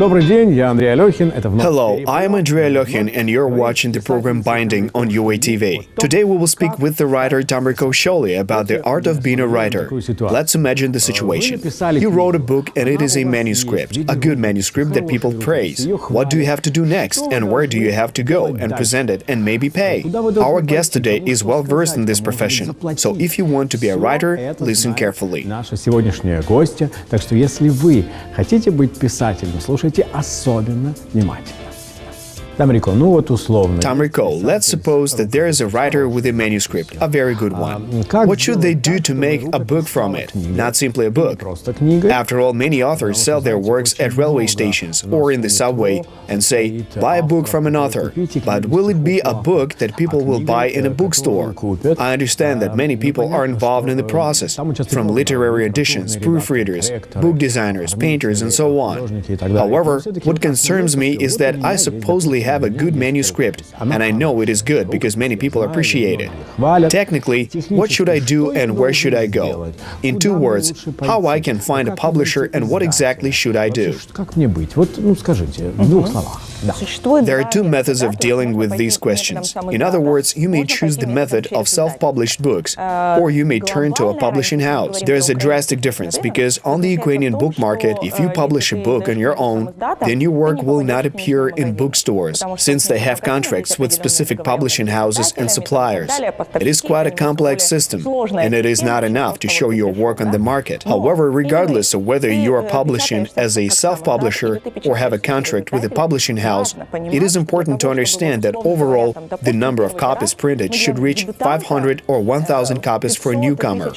Hello, I am Andrei Alyokhin and you're watching the program Binding on UATV. Today we will speak with the writer Tamriko Sholi about the art of being a writer. Let's imagine the situation. You wrote a book and it is a manuscript, a good manuscript that people praise. What do you have to do next and where do you have to go and present it and maybe pay? Our guest today is well versed in this profession, so if you want to be a writer, listen carefully. Слушайте особенно внимательно. Tamriko, let's suppose that there is a writer with a manuscript, a very good one. What should they do to make a book from it? Not simply a book. After all, many authors sell their works at railway stations or in the subway and say, buy a book from an author. But will it be a book that people will buy in a bookstore? I understand that many people are involved in the process, from literary editions, proofreaders, book designers, painters, and so on. However, what concerns me is that I supposedly have a good manuscript, and I know it is good because many people appreciate it. Technically, what should I do and where should I go? In 2 words, how I can find a publisher and what exactly should I do? There are 2 methods of dealing with these questions. In other words, you may choose the method of self-published books, or you may turn to a publishing house. There is a drastic difference because on the Ukrainian book market, if you publish a book on your own, then your work will not appear in bookstores, since they have contracts with specific publishing houses and suppliers. It is quite a complex system, and it is not enough to show your work on the market. However, regardless of whether you are publishing as a self-publisher or have a contract with a publishing house, it is important to understand that overall, the number of copies printed should reach 500 or 1,000 copies for a newcomer.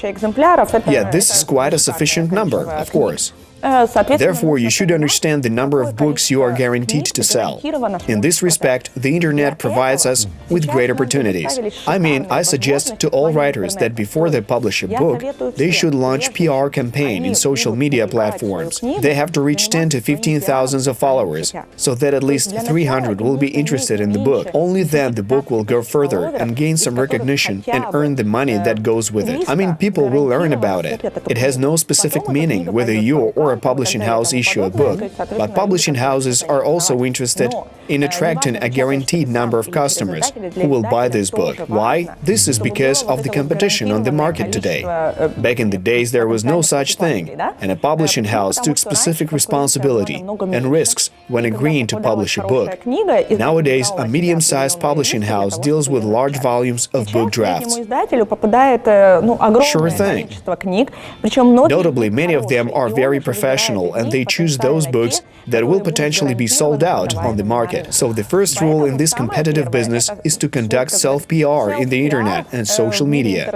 Yeah, this is quite a sufficient number, of course. Therefore, you should understand the number of books you are guaranteed to sell. In this respect, the internet provides us with great opportunities. I mean, I suggest to all writers that before they publish a book, they should launch PR campaign in social media platforms. They have to reach 10 to 15,000 of followers, so that at least 300 will be interested in the book. Only then the book will go further and gain some recognition and earn the money that goes with it. I mean, people will learn about it. It has no specific meaning whether you or a publishing house issue a book, but publishing houses are also interested in attracting a guaranteed number of customers who will buy this book. Why? This is because of the competition on the market today. Back in the days, there was no such thing, and a publishing house took specific responsibility and risks when agreeing to publish a book. Nowadays, a medium-sized publishing house deals with large volumes of book drafts. Sure thing. Notably, many of them are very professional, and they choose those books that will potentially be sold out on the market. So the first rule in this competitive business is to conduct self-PR in the internet and social media.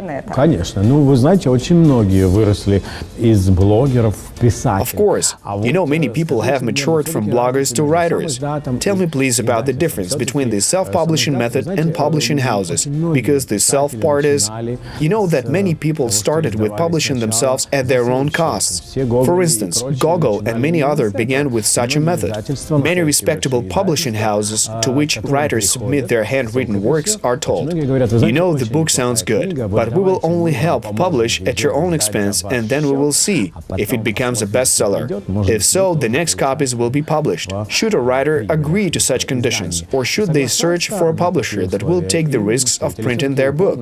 Of course, you know, many people have matured from bloggers to writers. Tell me please about the difference between the self-publishing method and publishing houses, because the self part is, you know that many people started with publishing themselves at their own costs. For instance, Gogol and many others began with such a method. Many respectable publishing houses to which writers submit their handwritten works are told, you know, the book sounds good, but we will only help publish at your own expense and then we will see if it becomes a bestseller. If so, the next copies will be published. Should a writer agree to such conditions, or should they search for a publisher that will take the risks of printing their book?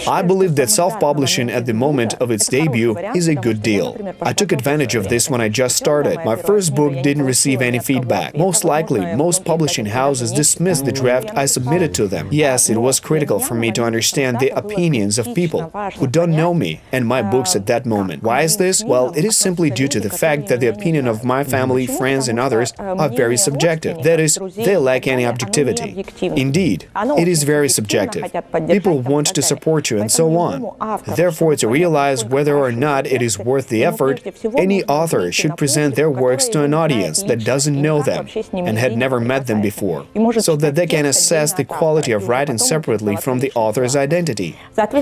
I believe that self-publishing at the moment of its debut is a good deal. I took advantage of this when I just started. My first book didn't receive any feedback. Most likely, most publishing houses dismissed the draft I submitted to them. Yes, it was critical for me to understand the opinions of people who don't know me and my books at that moment. Why is this? Well, it is simply due to the fact that the opinion of my family, friends, and others are very subjective. That is, they lack any objectivity. Indeed, it is very subjective. People want to support you and so on. Therefore, to realize whether or not it is worth the effort, any author should present their works to an audience that doesn't know them and had never met them before, so that they can assess the quality of writing separately from the author's identity.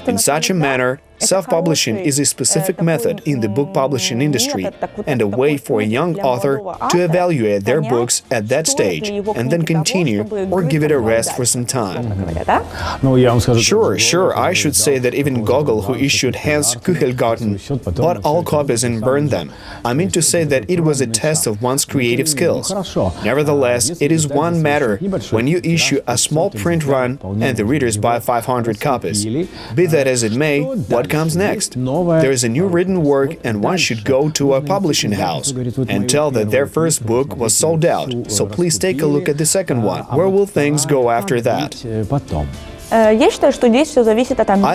In such a manner, Self-publishing is a specific method in the book publishing industry and a way for a young author to evaluate their books at that stage and then continue or give it a rest for some time. Sure, I should say that even Gogol, who issued Hans Kuchelgarten, bought all copies and burned them. I mean to say that it was a test of one's creative skills. Nevertheless, it is one matter when you issue a small print run and the readers buy 500 copies. Be that as it may, what comes next? There is a new written work and one should go to a publishing house and tell that their first book was sold out, so please take a look at the second one. Where will things go after that? I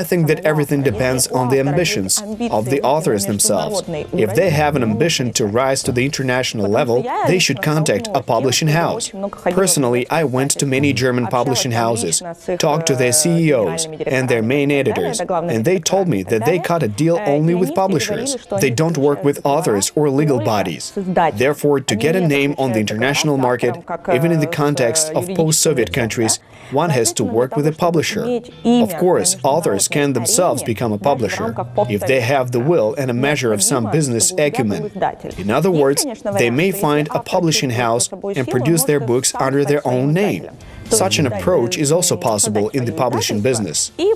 think that everything depends on the ambitions of the authors themselves. If they have an ambition to rise to the international level, they should contact a publishing house. Personally, I went to many German publishing houses, talked to their CEOs and their main editors, and they told me that they cut a deal only with publishers. They don't work with authors or legal bodies. Therefore, to get a name on the international market, even in the context of post-Soviet countries, one has to work with a publisher. Of course, authors can themselves become a publisher, if they have the will and a measure of some business acumen. In other words, they may find a publishing house and produce their books under their own name. Such an approach is also possible in the publishing business. I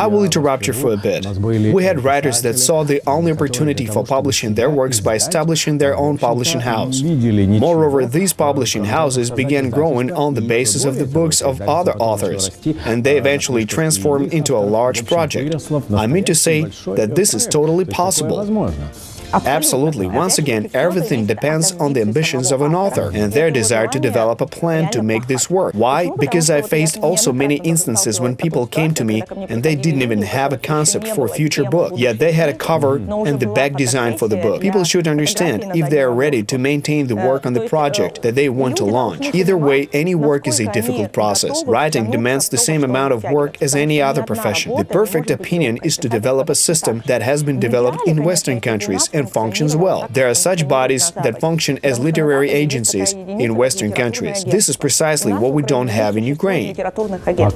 will interrupt you for a bit. We had writers that saw the only opportunity for publishing their works by establishing their own publishing house. Moreover, these publishing houses began growing on the basis of the books of other authors, and they eventually transformed into a large project. I mean to say that this is totally possible. Absolutely. Once again, everything depends on the ambitions of an author and their desire to develop a plan to make this work. Why? Because I faced also many instances when people came to me and they didn't even have a concept for a future book, yet they had a cover and the back design for the book. People should understand, if they are ready to maintain the work on the project that they want to launch. Either way, any work is a difficult process. Writing demands the same amount of work as any other profession. The perfect opinion is to develop a system that has been developed in Western countries and functions well. There are such bodies that function as literary agencies in Western countries. This is precisely what we don't have in Ukraine.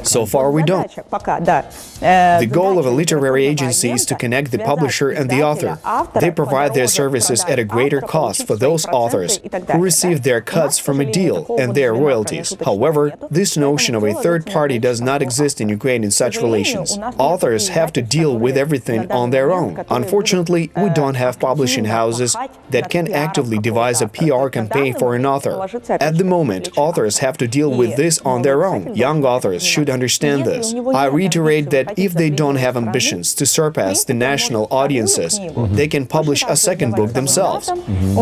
So far, we don't. The goal of a literary agency is to connect the publisher and the author. They provide their services at a greater cost for those authors who receive their cuts from a deal and their royalties. However, this notion of a third party does not exist in Ukraine in such relations. Authors have to deal with everything on their own. Unfortunately, we don't have publishing houses that can actively devise a PR campaign for an author. At the moment, authors have to deal with this on their own. Young authors should understand this. I reiterate that if they don't have ambitions to surpass the national audiences, they can publish a second book themselves.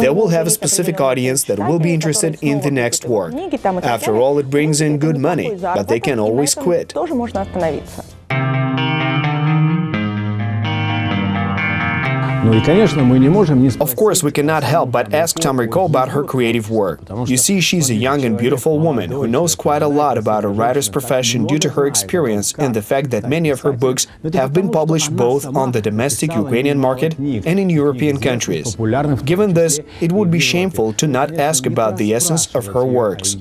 They will have a specific audience that will be interested in the next work. After all, it brings in good money, but they can always quit. Of course, we cannot help but ask Tamriko about her creative work. You see, she's a young and beautiful woman who knows quite a lot about a writer's profession due to her experience and the fact that many of her books have been published both on the domestic Ukrainian market and in European countries. Given this, it would be shameful to not ask about the essence of her works.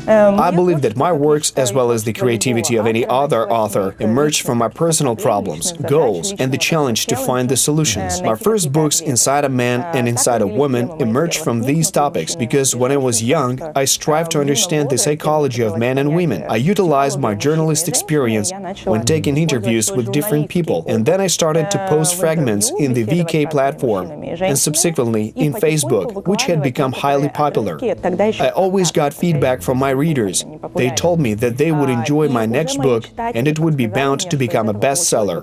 I believe that my works, as well as the creativity of any other author, emerged from my personal problems, goals, and the challenge to find the solutions. My first books, Inside a Man and Inside a Woman, emerged from these topics because when I was young, I strived to understand the psychology of men and women. I utilized my journalist experience when taking interviews with different people, and then I started to post fragments in the VK platform and subsequently in Facebook, which had become highly popular. I always got feedback from my readers. They told me that they would enjoy my next book and it would be bound to become a bestseller.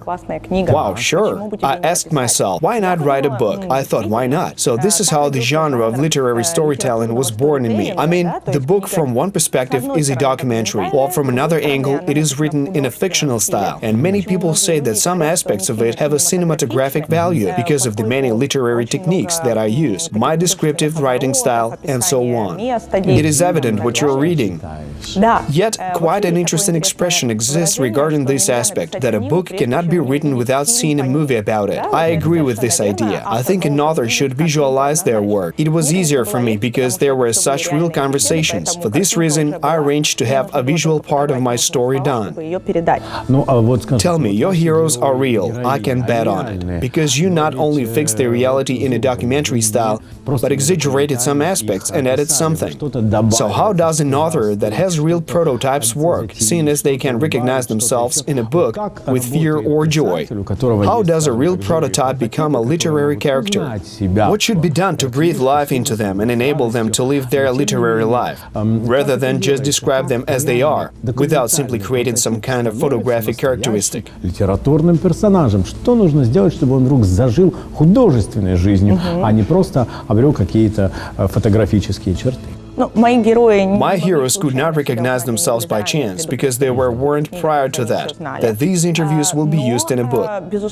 Wow, sure. I asked myself, why not write a book? I thought, why not? So this is how the genre of literary storytelling was born in me. I mean, the book from one perspective is a documentary, while from another angle it is written in a fictional style. And many people say that some aspects of it have a cinematographic value because of the many literary techniques that I use, my descriptive writing style, and so on. It is evident what you're reading reading. Yet, quite an interesting expression exists regarding this aspect, that a book cannot be written without seeing a movie about it. I agree with this idea. I think an author should visualize their work. It was easier for me because there were such real conversations. For this reason, I arranged to have a visual part of my story done. Tell me, your heroes are real, I can bet on it, because you not only fixed the reality in a documentary style, but exaggerated some aspects and added something. So how does an author that has real prototypes work, seeing as they can recognize themselves in a book with fear or joy? How does a real prototype become a literary character? What should be done to breathe life into them and enable them to live their literary life, rather than just describe them as they are, without simply creating some kind of photographic characteristic? Литературным персонажем. Что нужно сделать, чтобы он вдруг зажил художественной жизнью, а не просто обрел какие-то фотографические черты? My heroes could not recognize themselves by chance, because they were warned prior to that these interviews will be used in a book.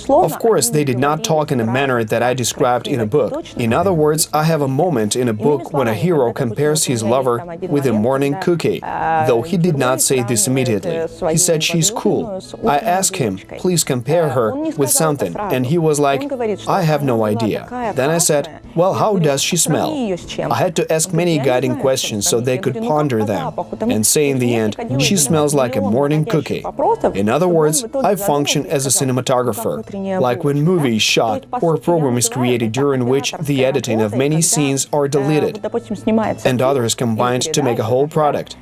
Of course, they did not talk in a manner that I described in a book. In other words, I have a moment in a book when a hero compares his lover with a morning cookie, though he did not say this immediately. He said she's cool. I asked him, please compare her with something, and he was like, I have no idea. Then I said, well, how does she smell? I had to ask many guiding questions so they could ponder them, and say in the end, she smells like a morning cookie. In other words, I function as a cinematographer, like when movie is shot or a program is created during which the editing of many scenes are deleted and others combined to make a whole product.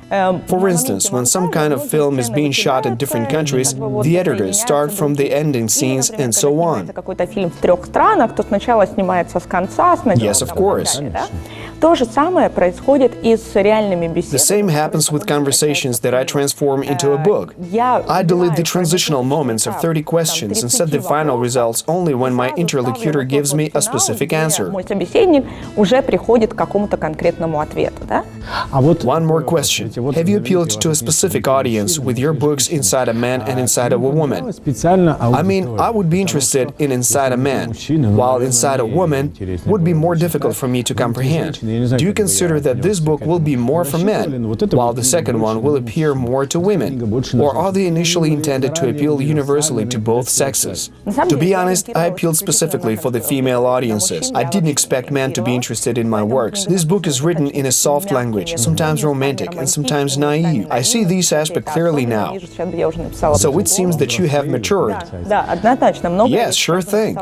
For instance, when some kind of film is being shot in different countries, the editors start from the ending scenes and so on. Yes, of course. The same happens with conversations that I transform into a book. I delete the transitional moments of 30 questions and set the final results only when my interlocutor gives me a specific answer. One more question. Have you appealed to a specific audience with your books inside a man and inside of a woman? I mean, I would be interested in inside a man, while inside a woman would be more difficult for me to comprehend. Do you consider that this book will be more for men, while the second one will appear more to women? Or are they initially intended to appeal universally to both sexes? To be honest, I appealed specifically for the female audiences. I didn't expect men to be interested in my works. This book is written in a soft language, sometimes romantic and sometimes naive. I see this aspect clearly now. So it seems that you have matured. Yes, sure thing.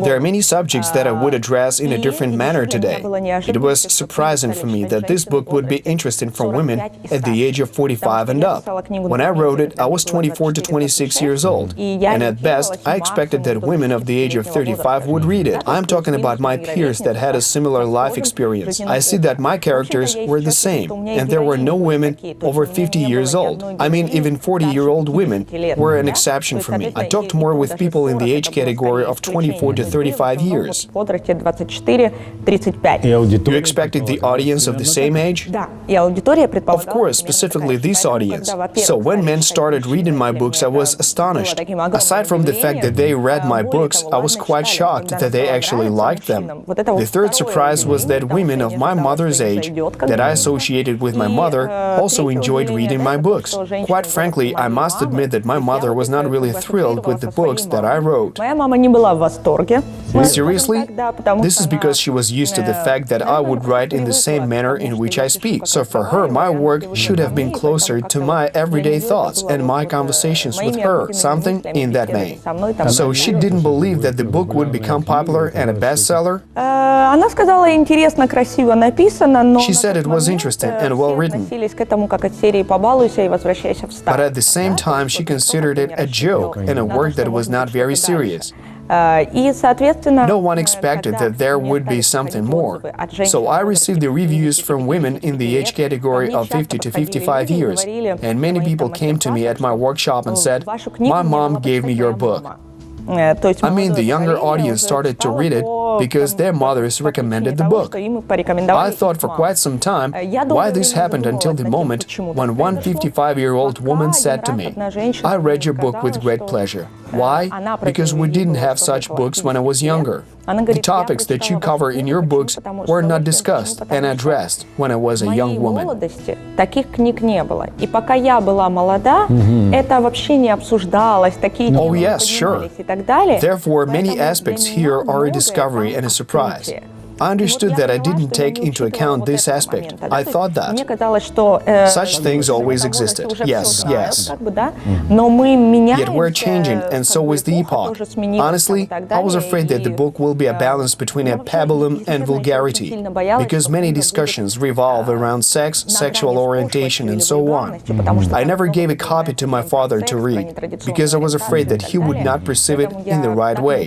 There are many subjects that I would address in a different manner today. It was surprising for me that this book would be interesting for women at the age of 45 and up. When I wrote it, I was 24 to 26 years old, and at best, I expected that women of the age of 35 would read it. I'm talking about my peers that had a similar life experience. I see that my characters were the same, and there were no women over 50 years old. I mean, even 40-year-old women were an exception for me. I talked more with people in the age category of 24 to 35 years. You expected the audience of the same age? Of course, specifically this audience. So when men started reading my books, I was astonished. Aside from the fact that they read my books, I was quite shocked that they actually liked them. The third surprise was that women of my mother's age, that I associated with my mother, also enjoyed reading my books. Quite frankly, I must admit that my mother was not really thrilled with the books that I wrote. Seriously? This is because she was used to the fact that I would write in the same manner in which I speak. So for her, my work should have been closer to my everyday thoughts and my conversations with her, something in that vein. So she didn't believe that the book would become popular and a bestseller? She said it was interesting and well written. But at the same time, she considered it a joke and a work that was not very serious. No one expected that there would be something more. So I received the reviews from women in the age category of 50 to 55 years, and many people came to me at my workshop and said, "My mom gave me your book." I mean, the younger audience started to read it because their mothers recommended the book. I thought for quite some time why this happened until the moment when one 55-year-old woman said to me, "I read your book with great pleasure." Why? Because we didn't have such books when I was younger. The topics that you cover in your books were not discussed and addressed when I was a young woman. Таких книг не было. И пока я была молода, это вообще не обсуждалось, такие темы Oh yes, sure. поднимались и так далее. Therefore, many aspects here are a discovery and a surprise. I understood that I didn't take into account this aspect. I thought that. Мне казалось, что Such things always existed. Yes, yes. как бы, да? Но мы меняемся. Yet we're changing, and so is the epoch. Honestly, I was afraid that the book will be a balance between a pabulum and vulgarity, because many discussions revolve around sex, sexual orientation, and so on. I never gave a copy to my father to read, because I was afraid that he would not perceive it in the right way.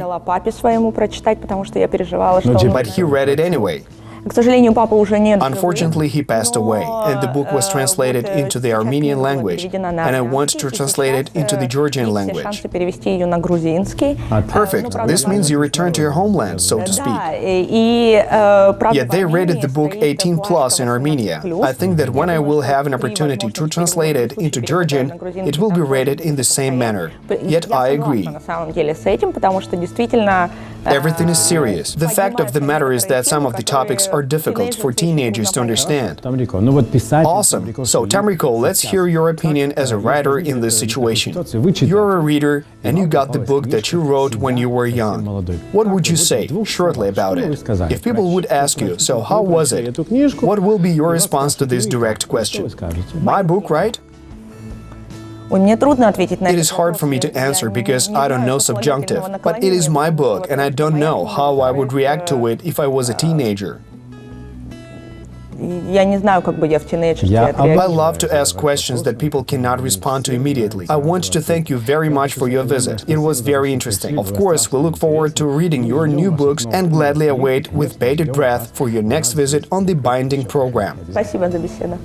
But he read it anyway. К сожалению, папа уже нет. Unfortunately, he passed away, and the book was translated into the Armenian language, and I want to translate it into the Georgian language. Перевести ее на грузинский. Perfect. This means you return to your homeland, so to speak. И Yet they rated the book 18+ in Armenia. I think that when I will have an opportunity to translate it into Georgian, it will be rated in the same manner. Yet I agree. На самом деле с этим, потому что действительно Everything is serious. The fact of the matter is that some of the topics are difficult for teenagers to understand. Awesome. So, Tamriko, let's hear your opinion as a writer in this situation. You're a reader, and you got the book that you wrote when you were young. What would you say, shortly, about it? If people would ask you, so how was it? What will be your response to this direct question? My book, right? It is hard for me to answer because I don't know subjunctive, but it is my book and I don't know how I would react to it if I was a teenager. Я не знаю, как бы я в тинейджерстве I love to ask questions that people cannot respond to immediately. I want to thank you very much for your visit. It was very interesting. Of course, we look forward to reading your new books and gladly await with bated breath for your next visit on the Binding program. Спасибо за беседу.